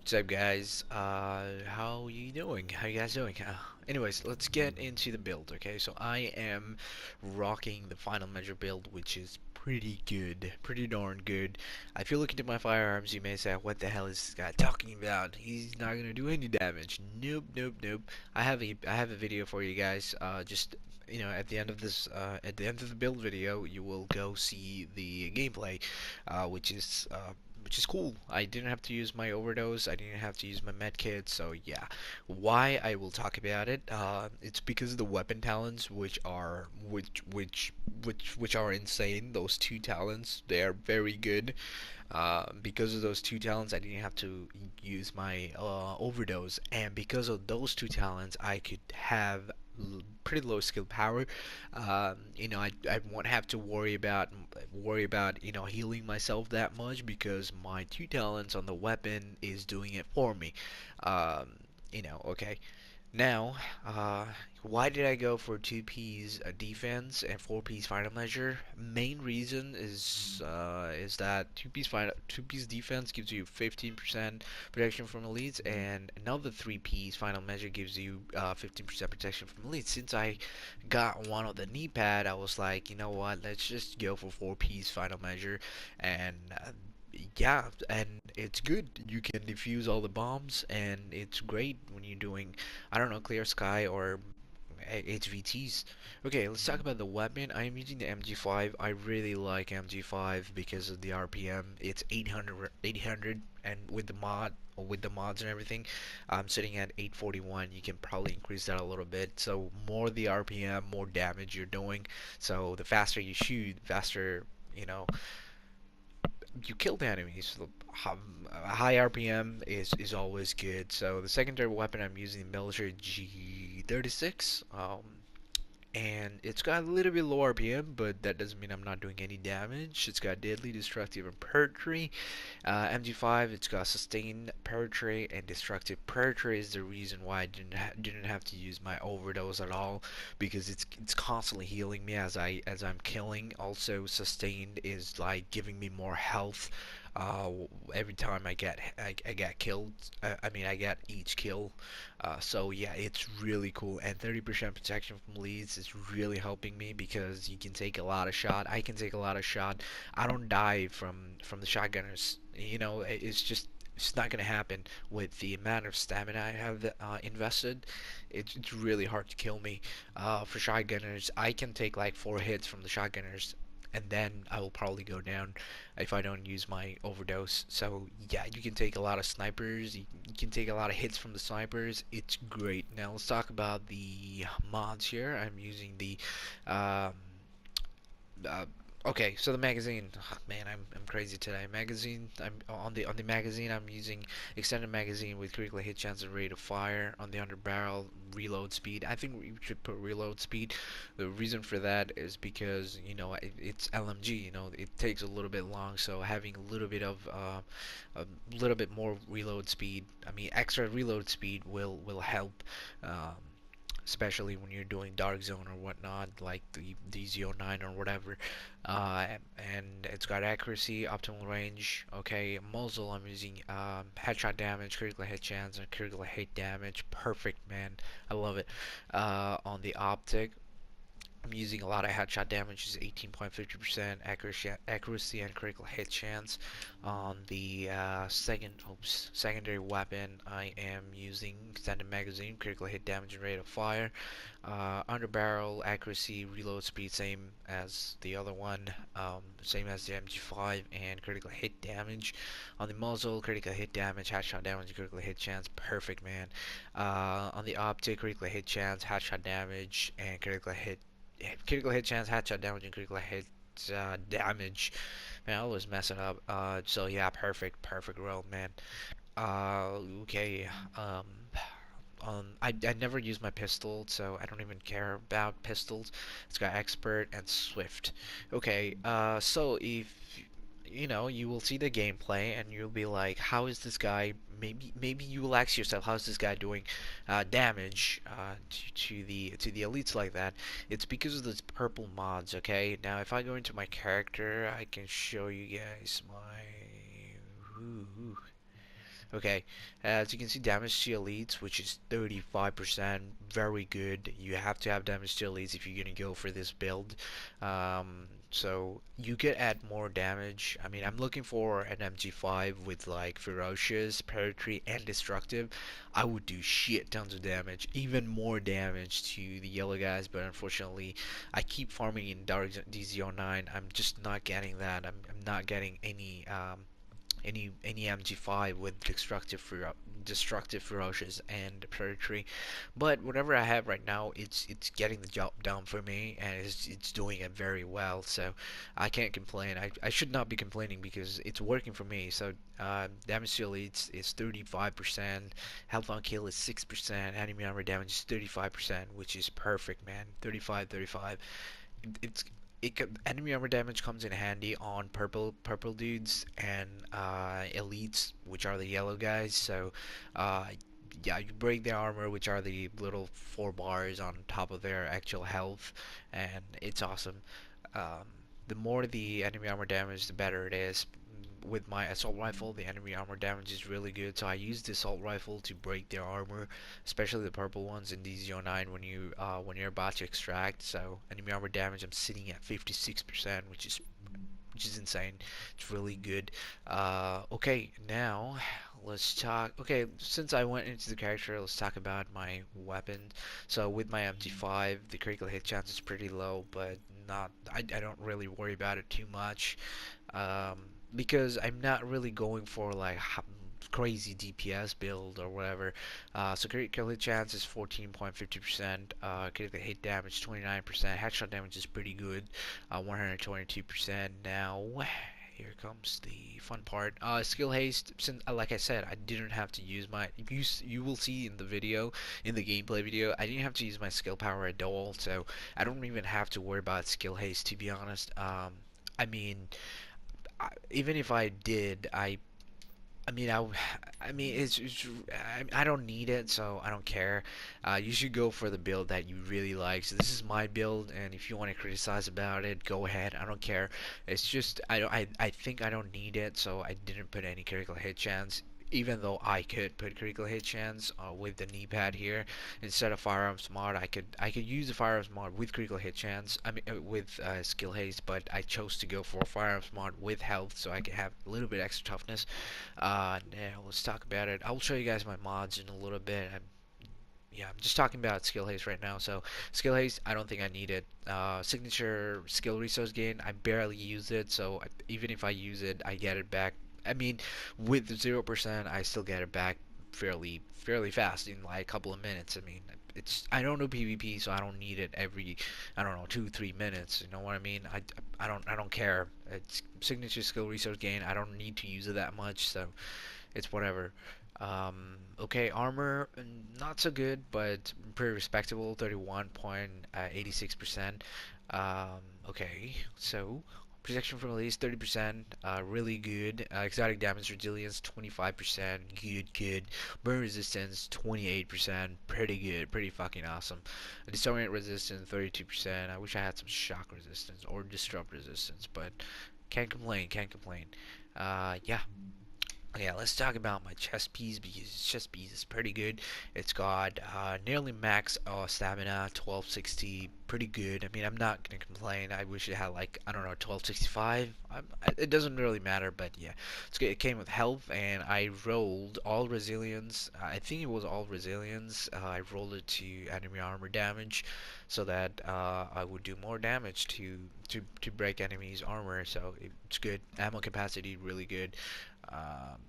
What's up, guys? How you doing? How you guys doing? Anyways, let's get into the build, okay? So I am rocking the final measure build, which is pretty good, pretty darn good. If you look into my firearms, you may say, what the hell is this guy talking about? He's not gonna do any damage. Nope, nope, nope. I have a video for you guys. Just at the end of at the end of the build video, you will go see the gameplay, which is cool. I didn't have to use my overdose. I didn't have to use my med kit. So yeah, why I will talk about it. It's because of the weapon talents, which are insane. Those two talents, they are very good. Because of those two talents, I didn't have to use my overdose, and because of those two talents, I could have pretty low skill power. I won't have to worry about healing myself that much because my two talents on the weapon is doing it for me. Okay. Now, why did I go for 2P's defense and 4P's final measure? Main reason is that 2P's defense gives you 15% protection from elites, and another 3P's final measure gives you 15% protection from elites. Since I got one of the knee pad, I was like, you know what? Let's just go for 4P's final measure, and yeah, and it's good. You can defuse all the bombs, and it's great when you're doing, I don't know, clear sky or HVTs. Okay, let's talk about the weapon. I'm using the MG5. I really like MG5 because of the RPM. It's 800, and with the mods and everything, I'm sitting at 841. You can probably increase that a little bit. So more the RPM, more damage you're doing. So the faster you shoot, faster, you know, you kill the enemies. A high RPM is always good. So the secondary weapon I'm using, the military G36, and it's got a little bit low RPM, but that doesn't mean I'm not doing any damage. It's got deadly, destructive, and periphery. MG5, it's got sustained periphery and destructive. Periphery is the reason why I didn't have to use my overdose at all, because it's constantly healing me as I'm killing. Also, sustained is like giving me more health. Uh, every time I get killed, I get each kill. So yeah, it's really cool, and 30% protection from leads is really helping me because you can take a lot of shot. I can take a lot of shot. I don't die from the shotgunners. It's not gonna happen with the amount of stamina I have invested. It's really hard to kill me. For shotgunners, I can take like 4 hits from the shotgunners, and then I will probably go down if I don't use my overdose. So yeah, you can take a lot of snipers. You can take a lot of hits from the snipers. It's great. Now let's talk about the mods here. I'm using the um, uh, okay, so the magazine. Man, I'm crazy today. Magazine. I'm on the magazine. I'm using extended magazine with critical hit chance and rate of fire. On the underbarrel, reload speed. I think we should put reload speed. The reason for that is because it's LMG. It takes a little bit long, so having a little bit more reload speed. I mean, extra reload speed will help. Um, Especially when you're doing dark zone or whatnot, like the DZ09 or whatever. uh, and it's got accuracy, optimal range. Okay, muzzle, I'm using headshot damage, critical hit chance, and critical hit damage. Perfect, man, I love it. On the optic, I'm using a lot of headshot damage, is 18.50% accuracy and critical hit chance. On the secondary weapon, I am using extended magazine, critical hit damage and rate of fire. Under barrel accuracy, reload speed, same as the other one, same as the MG5, and critical hit damage. On the muzzle, critical hit damage, headshot damage, critical hit chance. Perfect, man. On the optic, critical hit chance, headshot damage, and critical hit chance, headshot damage, and critical hit damage. Man, I always mess it up. So yeah, perfect roll, man. Okay. I never use my pistol, so I don't even care about pistols. It's got expert and swift. Okay. So if you will see the gameplay and you'll be like, how is this guy? Maybe you will ask yourself, how is this guy doing damage to the elites like that? It's because of those purple mods. Okay. Now, if I go into my character, I can show you guys my. Ooh, Okay, as you can see, damage to elites, which is 35%, very good. You have to have damage to elites if you're gonna go for this build. So you could add more damage. I mean, I'm looking for an MG5 with like ferocious, predatory, and destructive. I would do shit tons of damage, even more damage to the yellow guys, but unfortunately, I keep farming in Dark DZ09. I'm just not getting that. I'm not getting any MG5 with destructive, ferocious, and predatory. But whatever I have right now, it's getting the job done for me, and it's doing it very well. So I can't complain. I should not be complaining because it's working for me. So damage to elites is 35%, health on kill is 6%, enemy armor damage is 35%, which is perfect, man. 35, 35. It's enemy armor damage comes in handy on purple dudes and elites, which are the yellow guys. So uh, yeah, you break their armor, which are the little 4 bars on top of their actual health, and it's awesome. Um, the more the enemy armor damage, the better it is. With my assault rifle, the enemy armor damage is really good, so I use the assault rifle to break their armor, especially the purple ones in DZ09 when you're about to extract. So enemy armor damage, I'm sitting at 56%, which is insane. It's really good. Okay, now let's talk. Okay, since I went into the character, let's talk about my weapon. So with my MT5, the critical hit chance is pretty low, but not. I don't really worry about it too much, um, because I'm not really going for like crazy DPS build or whatever. So critical hit chance is 14.50%. Critical hit damage 29%. Headshot damage is pretty good, 122%. Now here comes the fun part. Skill haste. Since, like I said, I didn't have to use my. You will see in the video, in the gameplay video, I didn't have to use my skill power at all. So I don't even have to worry about skill haste, to be honest. I mean, even if I did, I mean, I mean, I don't need it, so I don't care. You should go for the build that you really like. So this is my build, and if you want to criticize about it, go ahead. I don't care. It's just I think I don't need it, so I didn't put any critical hit chance. Even though I could put critical hit chance with the knee pad here instead of firearms mod, I could use the firearms mod with critical hit chance. I mean with skill haste, but I chose to go for firearms mod with health, so I can have a little bit extra toughness. Now let's talk about it. I'll show you guys my mods in a little bit. Yeah, I'm just talking about skill haste right now. So skill haste, I don't think I need it. Signature skill resource gain, I barely use it. So even if I use it, I get it back. I mean, with 0%, I still get it back fairly fast in like a couple of minutes. I mean, I don't do PvP, so I don't need it every, I don't know, 2-3 minutes. You know what I mean? I don't care. It's signature skill resource gain. I don't need to use it that much, so it's whatever. Okay, armor, not so good, but pretty respectable, 31.86%. Okay, so protection from release, 30%, really good. Exotic damage resilience, 25%, good. Burn resistance, 28%, pretty good, pretty fucking awesome. Disorient resistance, 32%. I wish I had some shock resistance or disrupt resistance, but can't complain. Yeah. Yeah, let's talk about my chest piece because chest piece is pretty good. It's got nearly max stamina, 1260, pretty good. I mean, I'm not gonna complain. I wish it had like I don't know 1265. It doesn't really matter, but yeah, it's good. It came with health, and I rolled all resilience. I think it was all resilience. I rolled it to enemy armor damage, so that I would do more damage to break enemies' armor. So it's good. Ammo capacity really good. Um,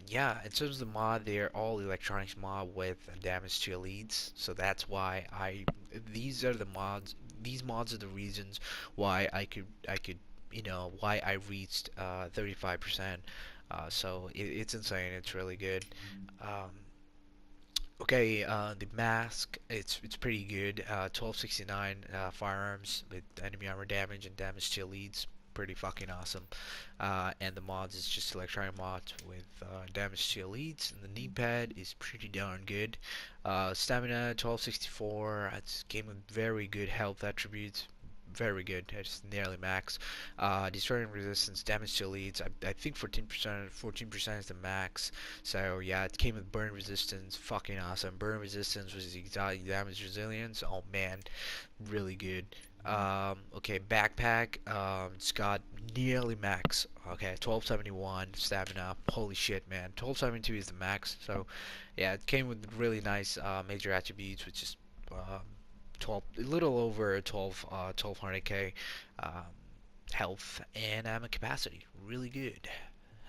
yeah, in terms of the mod, they're all electronics mod with damage to elites, so that's why these are the mods. These mods are the reasons why I could why I reached 35%. So it's insane. It's really good. Um, Okay, the mask, it's pretty good. 1269 firearms with enemy armor damage and damage to elites, pretty fucking awesome. And the mods is just electronic mods with damage to elites, and the knee pad is pretty darn good. Stamina 1264, it's game with very good health attributes, very good. It's nearly max. Destroying resistance, damage to leads. I think 14% is the max. So yeah, it came with burn resistance. Fucking awesome. Burn resistance was the exotic damage resilience. Oh man, really good. Okay, backpack. It's got nearly max. Okay, 1271 stamina. Holy shit, man. 1272 is the max. So yeah, it came with really nice major attributes, which is 12, a little over 1200k um, health and ammo capacity. Really good.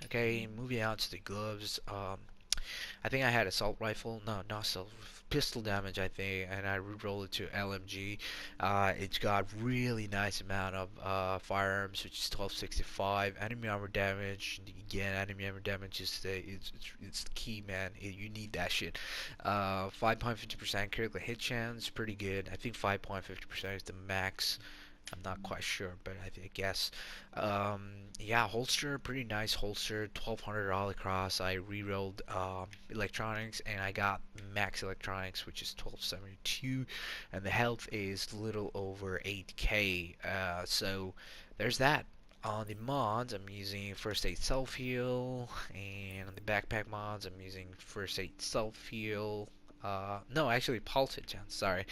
Okay, moving on to the gloves. I think I had assault rifle. No, not assault. Pistol damage, I think, and I re-rolled it to LMG. It's got really nice amount of firearms, which is 1265. Enemy armor damage. Again, enemy armor damage is it's key, man. You need that shit. 5.50% critical hit chance, pretty good. I think 5.50% is the max. I'm not quite sure, but I guess. Yeah, holster, pretty nice holster, 1200 all across. I rerolled electronics and I got max electronics, which is 1272, and the health is a little over 8k. So there's that. On the mods, I'm using first aid self heal, and on the backpack mods, I'm using first aid self heal. No, actually, pulse hit chance. Sorry,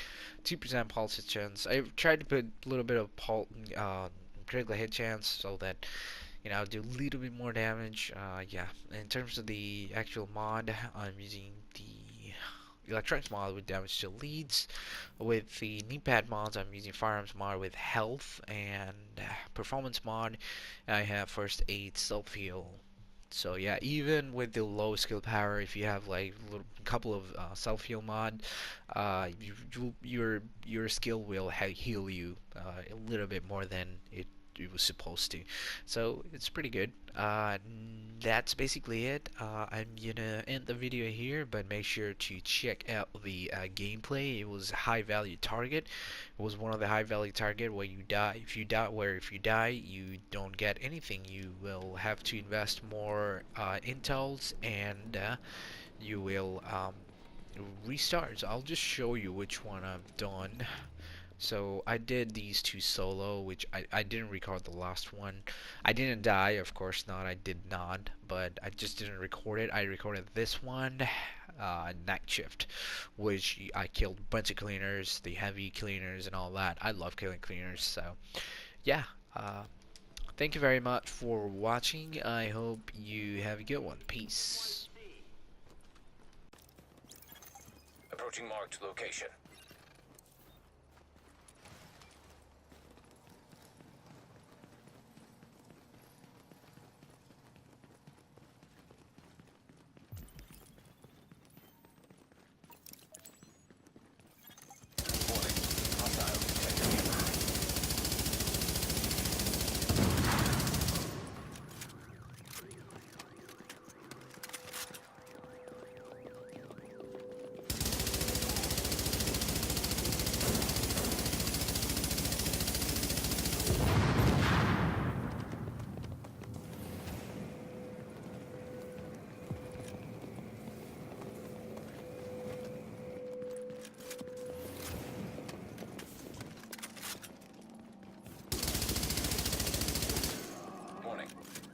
2% pulse hit chance. I tried to put a little bit of critical hit chance so that do a little bit more damage. Yeah. In terms of the actual mod, I'm using the electronics mod with damage to leads. With the knee pad mods, I'm using firearms mod with health, and performance mod, I have first aid self heal. So yeah, even with the low skill power, if you have like a couple of self heal mod, your skill will heal you a little bit more than it was supposed to. So it's pretty good. That's basically it. I'm gonna end the video here, but make sure to check out the gameplay. It was a high value target. It was one of the high value target where you die. If you die, you don't get anything. You will have to invest more intels, and you will restart. So I'll just show you which one I've done. So I did these two solo, which I didn't record the last one. I didn't die, of course not, I did not, but I just didn't record it. I recorded this one, night shift, which I killed a bunch of cleaners, the heavy cleaners and all that. I love killing cleaners, so yeah. Thank you very much for watching. I hope you have a good one. Peace. Approaching marked location.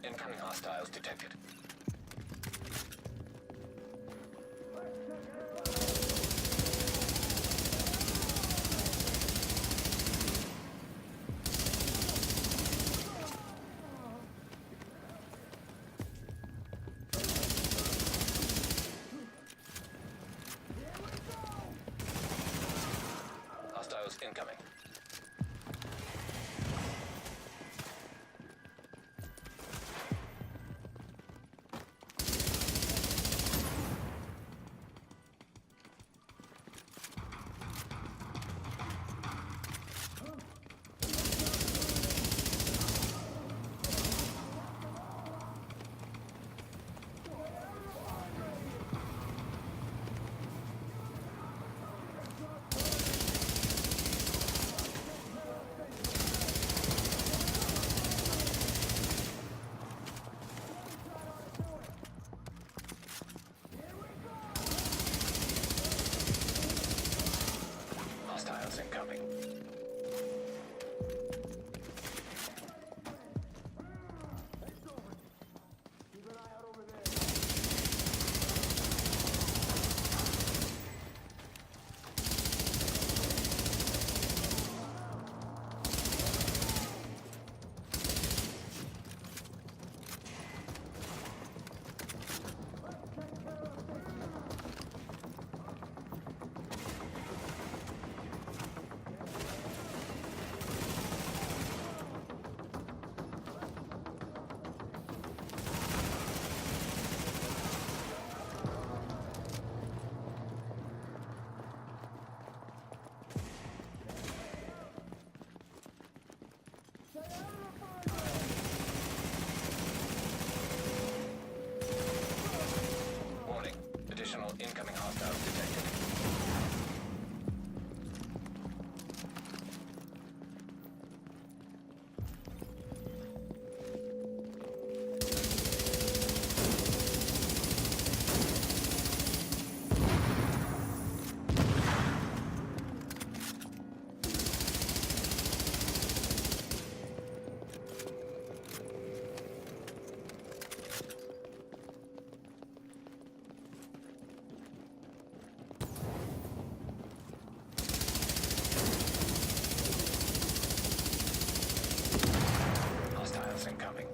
Incoming hostiles detected. Hostiles incoming. Incoming hostiles detected. Hostiles incoming.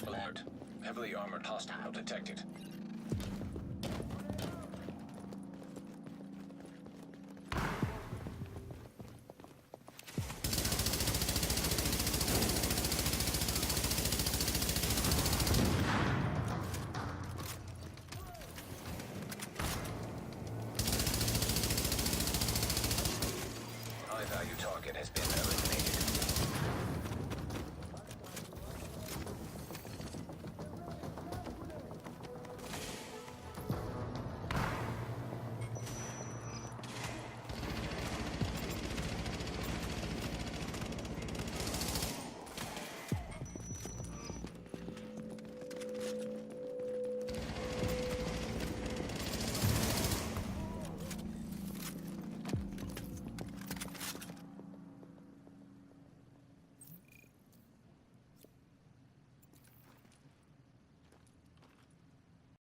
Alert. Heavily armored hostile detected.